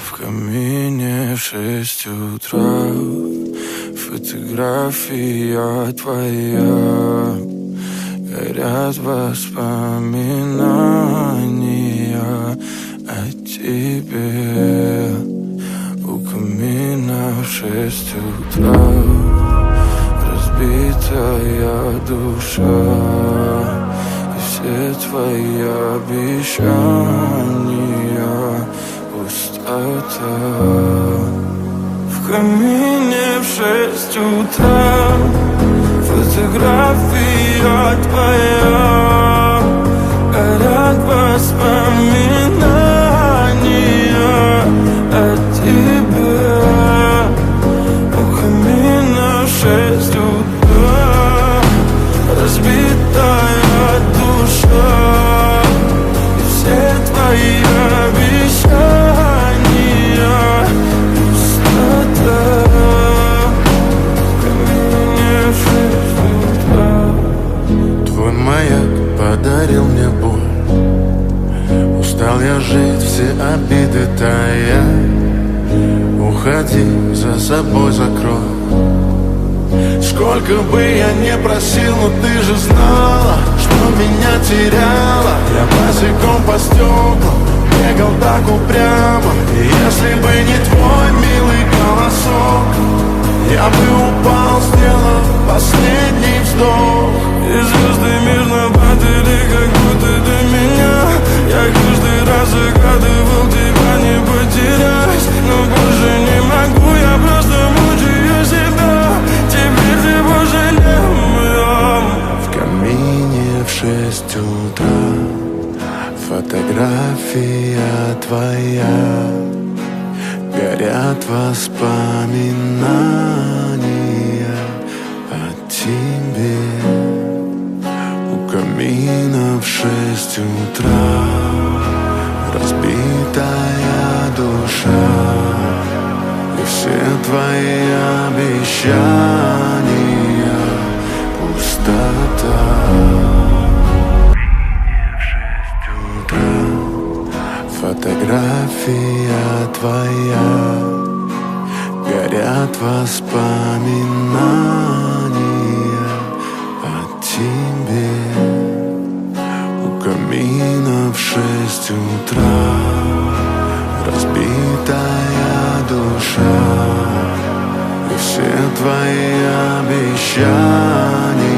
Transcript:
В камине в 6 утра фотография твоя. Горят воспоминания о тебе. У камина в 6 утра разбитая душа. И все твои обещания пустота. В камине в 6 утра фотография твоя. Горят воспоминания о тебе. У камина в 6 утра разбитая душа. И все твои обещания пустота. В камине в 6 утра. Твой маяк подарил мне боль. Устал я жить, все обиды тая. Уходи, за собой закрой. Сколько бы я не просил, но ты же знала, что меня теряла. Я босиком по стеклам бегал так упрямо. И если бы не твой милый голосок, я бы упал, сделав последний вздох. И звезды мирно падали, как будто до меня. Я каждый раз загадывал тебя не потерять, но больше не могу, я просто мучаю себя. Теперь ты пожалел моем. В камине в 6 утра фотография твоя. Горят воспоминания о тебе. У камина в 6 утра разбитая душа. И все твои обещания пустота. В 6 утра фотография твоя. Горят воспоминания о тебе. У камина в 6 утра разбитая душа. И все твои обещания